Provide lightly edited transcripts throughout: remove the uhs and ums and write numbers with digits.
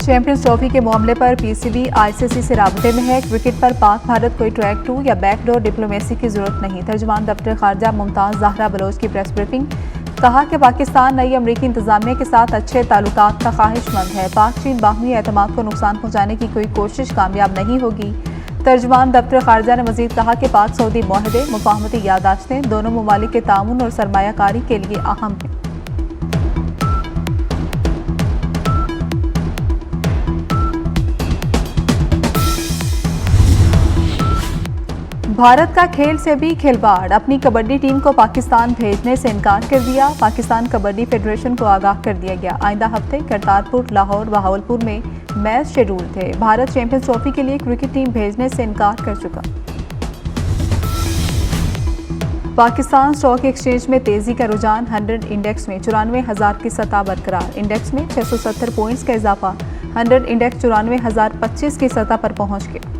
Champions trophy के मामले पर पीसीबी आईसीसी से राबते में है। क्रिकेट पर पाक भारत कोई ट्रैक 2 या बैकडोर डिप्लोमेसी की जरूरत नहीं। तर्जुमान दफ्तर खारजा मुमताज ज़हरा बलोच की प्रेस ब्रीफिंग। कहा कि पाकिस्तान नई अमरीकी इंतजामिया के साथ अच्छे ताल्लुकात का ख्वाहिशमंद है। पाक चीन बाहमी एतमाद को नुकसान पहुँचाने की कोई कोशिश कामयाब नहीं होगी। तर्जुमान दफ्तर खारजा ने मजीद कहा कि पाक सऊदी मुआहदे मुफाहमती यादाश्तें दोनों ममालिक के ताउन और सरमायाकारी के लिए अहम हैं। भारत का खेल से भी खिलवाड़। अपनी कबड्डी टीम को पाकिस्तान भेजने से इनकार कर दिया। पाकिस्तान कबड्डी फेडरेशन को आगाह कर दिया गया। आइंदा हफ्ते करतारपुर, लाहौर, बहावलपुर में मैच शेड्यूल थे। भारत चैंपियंस ट्रॉफी के लिए क्रिकेट टीम भेजने से इनकार कर चुका। पाकिस्तान स्टॉक एक्सचेंज में तेजी का रुझान। 100 इंडेक्स में 94,000 की सतह बरकरार। इंडेक्स में 670 पॉइंट्स का इजाफा। 100 इंडेक्स 94,025 की सतह पर पहुंच गया।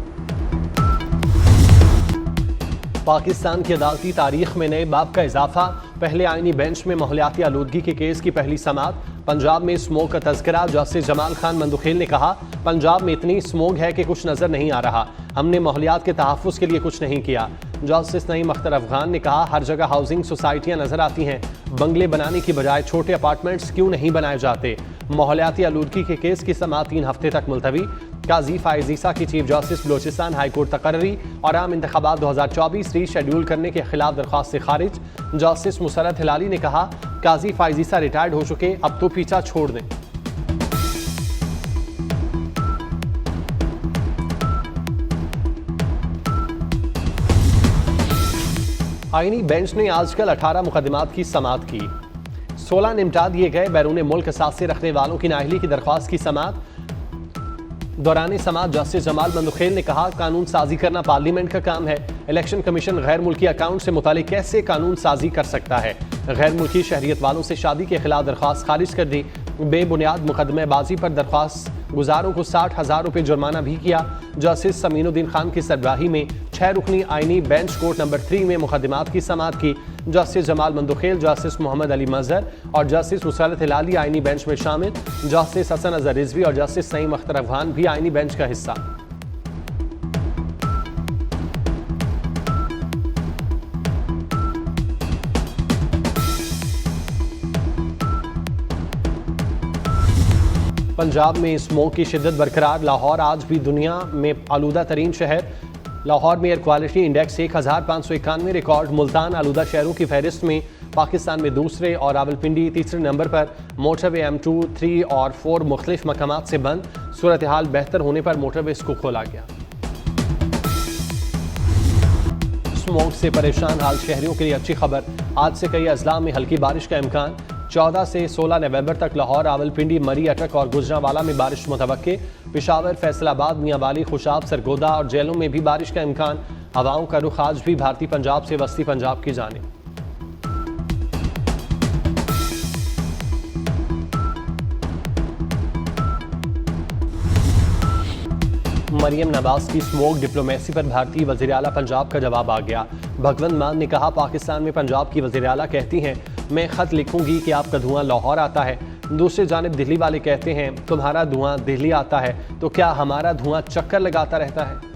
पाकिस्तान की अदालती तारीख में नए बाब का इजाफा। पहले आईनी बेंच में माहौलियाती आलूदगी के केस की पहली समाअत। पंजाब में स्मोक का तज़किरा। जस्टिस जमाल खान मंदुखेल ने कहा, पंजाब में इतनी स्मोक है कि कुछ नजर नहीं आ रहा। हमने माहौलियात के तहफ़्फ़ुज़ के लिए कुछ नहीं किया। जस्टिस नईम अख्तर अफगान ने कहा, हर जगह हाउसिंग सोसाइटियाँ नजर आती हैं, बंगले बनाने की बजाय छोटे अपार्टमेंट्स क्यों नहीं बनाए जाते। माहौलियाती आलूदगी के केस की समाअत 3 हफ्ते तक मुलतवी। काजी फायज़ ईसा की chief justice Balochistan high court तकर्री और आम इंतखाबात 2024 रीशेड्यूल करने के खिलाफ दरख्वास्त से खारिज। जस्टिस मुसरत हिलाली ने कहा, काजी फायज़ ईसा रिटायर्ड हो चुके, अब तो पीछा छोड़ दें। आईनी बेंच ने आजकल 18 मुकदमात की समाअत की। 16 निमटा दिए गए। बैरून मुल्क असासे रखने वालों की नाअहली की दरख्वास्त की समाअत। दौरान समाअत जस्टिस जमाल मंदुखेल ने कहा, कानून साजी करना पार्लियामेंट का काम है। इलेक्शन कमीशन गैर मुल्की अकाउंट से मुतालिक कैसे कानून साजी कर सकता है। गैर मुल्की शहरियत वालों से शादी के खिलाफ दरख्वास्त खारिज कर दी। बेबुनियाद मुकदमेबाजी पर दरख्वास्त गुजारों को 60,000 रुपये जुर्माना भी किया। जस्टिस समीनुद्दीन खान की सरबराही में 6 रुकनी आईनी बेंच कोर्ट नंबर 3 में मुकदमात की समाअत की। जस्टिस जमाल मंदुखेल, जस्टिस मोहम्मद अली मजहर और जस्टिस मुसरत हिलाली आईनी बेंच में शामिल। जस्टिस हसन अजहर रिजवी और जस्टिस नईम अख्तर अफगान भी आईनी बेंच का हिस्सा। पंजाब में स्मोक की शिद्दत बरकरार। लाहौर आज भी दुनिया में आलूदा तरीन शहर। लाहौर में air quality index 1591 record. Multan आलूदा शहरों की फहरिस्त में पाकिस्तान में दूसरे और रावलपिंडी तीसरे नंबर पर। मोटरवे M2, 3 और 4 मुख्तलिफ मकामात से बंद। सूरत हाल बेहतर होने पर मोटरवेज को खोला गया। स्मोक से परेशान हाल शहरियों के लिए अच्छी खबर। आज से कई अजला में हल्की बारिश का इम्कान। 14 से 16 नवंबर तक लाहौर, रावलपिंडी, मरी, अटक और गुजरांवाला में बारिश मुतवक्के। पेशावर, फैसलाबाद, मियांवाली, खुशाब, सरगोदा और जेलों में भी बारिश का इम्कान। हवाओं का रुख आज भी भारतीय पंजाब से वस्ती पंजाब की जानिब। मरियम नवाज की स्मोक डिप्लोमेसी पर भारतीय वज़ीर आला पंजाब का जवाब आ गया। भगवंत मान ने कहा, पाकिस्तान में पंजाब की वज़ीर आला कहती हैं, मैं ख़त लिखूंगी कि आपका धुआं लाहौर आता है। दूसरी जानिब दिल्ली वाले कहते हैं, तुम्हारा धुआं दिल्ली आता है, तो क्या हमारा धुआं चक्कर लगाता रहता है।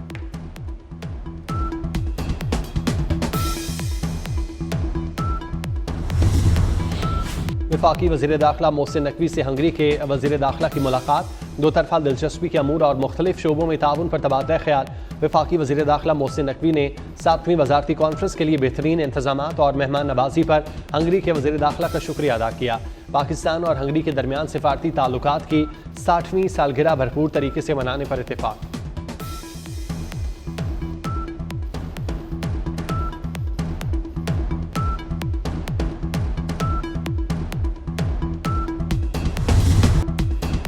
वफाकी वज़ीर दाखिला मोहसिन नकवी से हंगरी के वज़ीर दाखिला की मुलाकात। दो तरफा दिलचस्पी के अमूर और मुख्तलिफ शोबों में ताउन पर तबादला ख्याल। वफाकी वज़ीर दाखिला मोहसिन नकवी ने 7वीं वज़ारती कॉन्फ्रेंस के लिए बेहतरीन इंतजामात और मेहमान नवाजी पर हंगरी के वज़ीर दाखिला का शुक्रिया अदा किया। पाकिस्तान और हंगरी के दरमियान सिफारती ताल्लुकात की 60वीं सालगिरह भरपूर तरीके से मनाने पर इत्तेफाक।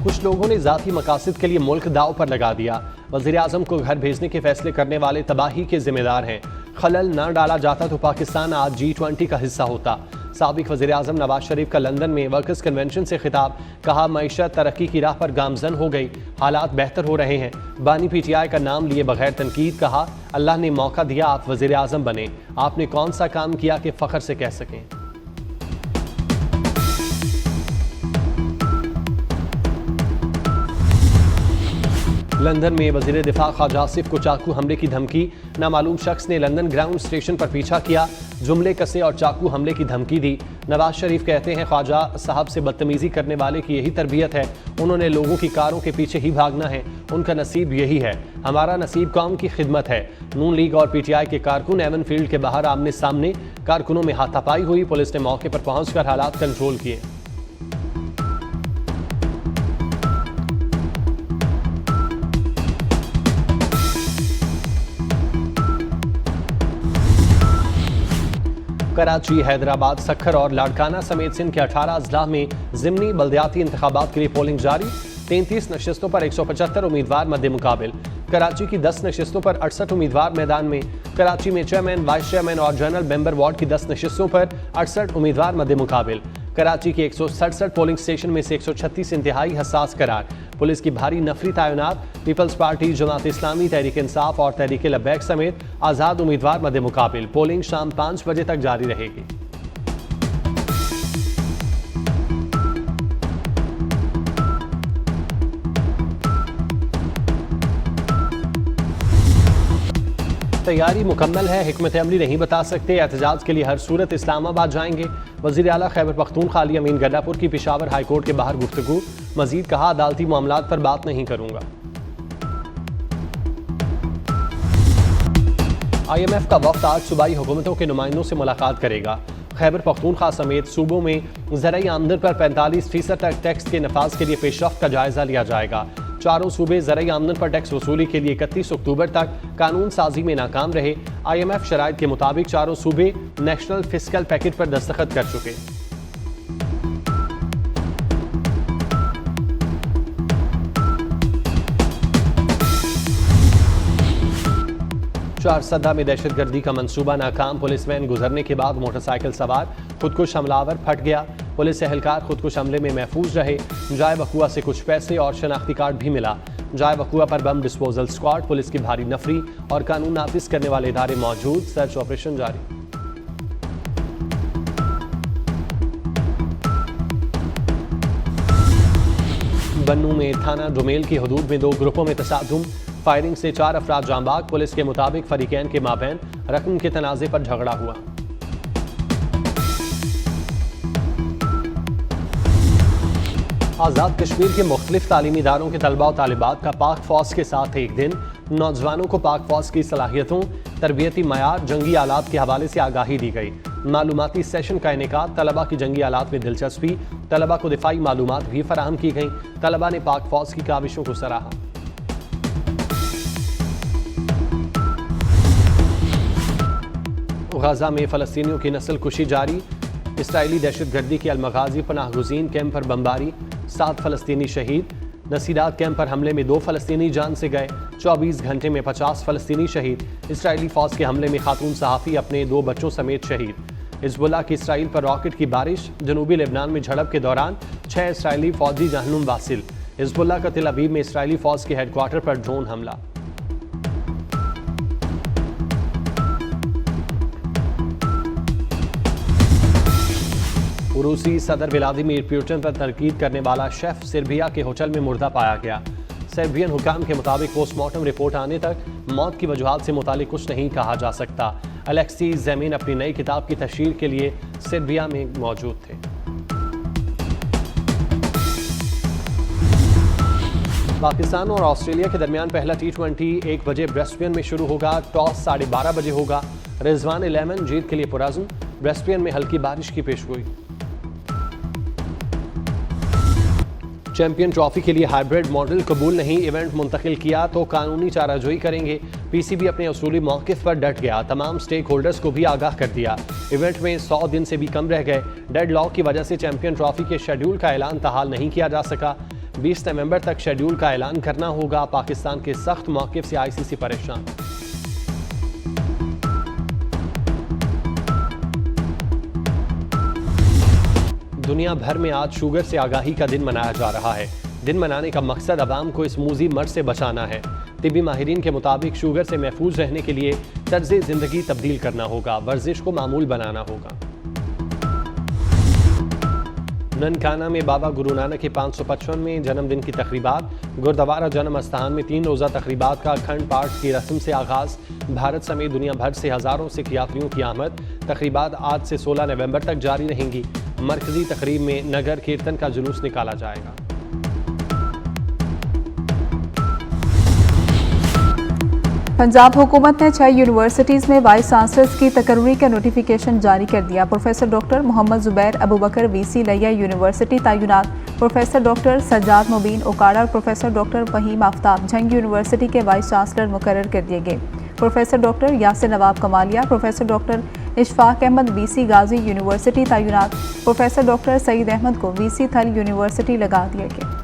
कुछ लोगों ने ज़ाती मकासद के लिए मुल्क दाव पर लगा दिया। वज़ीर आज़म को घर भेजने के फैसले करने वाले तबाही के जिम्मेदार हैं। खलल न डाला जाता तो पाकिस्तान आज G20 का हिस्सा होता। साबिक वज़ीर आज़म नवाज शरीफ का लंदन में वर्कर्स कन्वेंशन से खिताब। कहा, मईशत तरक्की की राह पर गामजन हो गई, हालात बेहतर हो रहे हैं। बानी PTI का नाम लिए बगैर तनकीद। कहा, अल्लाह ने मौका दिया, आप वज़ीर आज़म बने, आपने कौन सा काम किया कि फ़ख्र से कह सकें। लंदन में वजीर दिफा ख्वाजा आसिफ को चाकू हमले की धमकी। नामालूम शख्स ने लंदन ग्राउंड स्टेशन पर पीछा किया, जुमले कसे और चाकू हमले की धमकी दी। नवाज शरीफ कहते हैं ख्वाजा साहब से बदतमीजी करने वाले की यही तरबियत है, उन्होंने लोगों की कारों के पीछे ही भागना है, उनका नसीब यही है, हमारा नसीब कौम की खिदमत है। नून लीग और पीटीआई के कारकुन एवन फील्ड के बाहर आमने सामने, कारकुनों में हाथापाई हुई, पुलिस ने मौके पर पहुंचकर हालात कंट्रोल किए। कराची, हैदराबाद, सक्खर और लाड़काना समेत सिंध के 18 अजला में ज़िमनी बल्दियाती इंतखाबात के लिए पोलिंग जारी। 33 नशिस्तों पर 175 उम्मीदवार मद्दे मुकाबिल। कराची की 10 नशिस्तों पर 68 उम्मीदवार मैदान में। कराची में चेयरमैन, वाइस चेयरमैन और जनरल मेंबर वार्ड की 10 नशिस्तों पर 68 उम्मीदवार मद्दे मुकाबिल। कराची के 167 पोलिंग स्टेशन में से 136 इंतहाई हसास करार। पुलिस की भारी नफरी तैनात। पीपल्स पार्टी, जमात इस्लामी, तहरीक इंसाफ और तहरीक लबैक समेत आज़ाद उम्मीदवार मद्दे मुकाबिल। पोलिंग शाम 5 बजे तक जारी रहेगी। तैयारी मुकम्मल है, हिकमत अमली नहीं बता सकते, एहतजाज के लिए हर सूरत इस्लामाबाद जाएंगे। वज़ीर आला खैबर पख्तूनख्वा अली अमीन गड्डापुर की पेशावर हाई कोर्ट के बाहर गुफ्तगू। मजीद कहा, अदालती मामलात पर बात नहीं करूंगा। IMF का वफ्द आज सूबाई हुकूमतों के नुमाइंदों से मुलाकात करेगा। खैबर पख्तूनख्वा समेत सूबों में ज़राई आमदन पर 45% तक टैक्स के नफाज के लिए पेशरफ्त का जायजा लिया जाएगा। चारों सूबे ज़राई आमदन पर टैक्स वसूली के लिए 31 अक्टूबर तक कानून साजी में नाकाम रहे। IMF शराइत के मुताबिक चारों सूबे नेशनल फिस्कल पैकेज पर दस्तखत कर चुके। चारसदा में दहशतगर्दी का मंसूबा नाकाम। पुलिस वैन गुजरने के बाद मोटरसाइकिल सवार खुदकुश हमलावर फट गया। पुलिस एहलकार खुदकुश हमले में महफूज रहे। जाए वकुआ से कुछ पैसे और शनाख्ती कार्ड भी मिला। जाए वकुआ पर बम डिस्पोजल स्क्वाड, पुलिस की भारी नफरी और कानून नाफिज करने वाले इदारे मौजूद। सर्च ऑपरेशन जारी। बन्नू में थाना डोमेल की हदूद में 2 ग्रुपों में तसादुम। फायरिंग से 4 अफराद जांबाग। पुलिस के मुताबिक फरीकैन के माबैन रकम के तनाज़े पर झगड़ा हुआ। आज़ाद कश्मीर के मुख्तलिफ तालीमी इदारों के तलबा और तालिबात का पाक फौज के साथ एक दिन। नौजवानों को पाक फौज की सलाहियतों, तरबियती मयार, जंगी आलात के हवाले से आगाही दी गई। मालूमाती सेशन का इनेकाद। तलबा की जंगी आलात में दिलचस्पी। तलबा को दिफाई मालूमात भी फराहम की गई। तलबा ने पाक फौज की काविशों को सराहा। गाजा में फ़लस्तीनियों की नस्ल कुशी जारी। इसराइली दहशतगर्दी के अलमगाजी पनाह गुज़ीन कैंप पर बमबारी। 7 फ़लस्तीनी शहीद। नसीरात कैंप पर हमले में 2 फ़लस्तीनी जान से गए। 24 घंटे में 50 फ़लस्तीनी शहीद। इसराइली फ़ौज के हमले में खातून सहाफ़ी अपने 2 बच्चों समेत शहीद। हिज़्बुल्लाह की इसराइल पर रॉकेट की बारिश। जनूबी लेबनान में झड़प के दौरान 6 इसराइली फ़ौजी जहन्नुम वासिल। हिज़्बुल्लाह का तेल अवीव में इसराइली फ़ौज के हेडक्वार्टर पर ड्रोन हमला। रूसी सदर व्लादिमीर पुतिन पर तनकीद करने वाला शेफ सर्बिया के होटल में मुर्दा पाया गया। सर्बियन हुकाम के मुताबिक पोस्टमार्टम रिपोर्ट आने तक मौत की वजूहात से मुतालिक कुछ नहीं कहा जा सकता। अलेक्सी ज़ेमिन अपनी नई किताब की तशहीर के लिए सर्बिया में मौजूद थे। पाकिस्तान और ऑस्ट्रेलिया के दरमियान पहला T20 1 बजे ब्रिस्बेन में शुरू होगा। टॉस 12:30 बजे होगा। रिजवान इलेवन जीत के लिए पुरअज़्म। ब्रिस्बेन में हल्की बारिश की पेशगोई। चैंपियन ट्रॉफी के लिए हाइब्रिड मॉडल कबूल नहीं। इवेंट मुंतकिल किया तो कानूनी चाराजोई करेंगे। PCB अपने असूली मौक़िफ़ पर डट गया। तमाम स्टेक होल्डर्स को भी आगाह कर दिया। इवेंट में 100 दिन से भी कम रह गए। डेड लॉक की वजह से चैंपियन ट्रॉफी के शेड्यूल का ऐलान ताहाल नहीं किया जा सका। 20 नवंबर तक शेड्यूल का ऐलान करना होगा। पाकिस्तान के सख्त मौक़िफ़ से ICC परेशान। दुनिया भर में आज शुगर से आगाही का दिन मनाया जा रहा है। दिन मनाने का मकसद अवाम को इस मूजी मर्ज से बचाना है। तिब्बी माहिरीन के मुताबिक शुगर से महफूज रहने के लिए तर्ज ज़िंदगी तब्दील करना होगा, वर्जिश को मामूल बनाना होगा। ननकाना में बाबा गुरु नानक के 555वें जन्मदिन की तकरीबात। गुरुद्वारा जन्म स्थान में 3 रोज़ा तकरीबात का अखंड पाठ की रस्म से आगाज़। भारत समेत दुनिया भर से हज़ारों सिख यात्रियों की आमद। तकरीबात आज से 16 नवंबर तक जारी रहेंगी। मरकजी तकरीब में नगर कीर्तन का जुलूस निकाला जाएगा। पंजाब हुकूमत ने 6 यूनिवर्सिटीज़ में वाइस चांसलर्स की तकर्री का नोटिफिकेशन जारी कर दिया। Professor doctor Mohammad Zubair Abu Bakar VC Layyah university तैनात। प्रोफेसर डॉक्टर सज्जाद मुबीन ओकाड़ा और professor doctor Faheem Aftab Jhang university के वाइस चांसलर मुकर्रर कर दिए गए। Professor doctor Yasir Nawab Kamalia, professor doctor Ishfaq Ahmed VC Ghazi university तैनात। प्रोफेसर डॉक्टर सईद अहमद को वीसी थल यूनिवर्सिटी लगा दिया गया।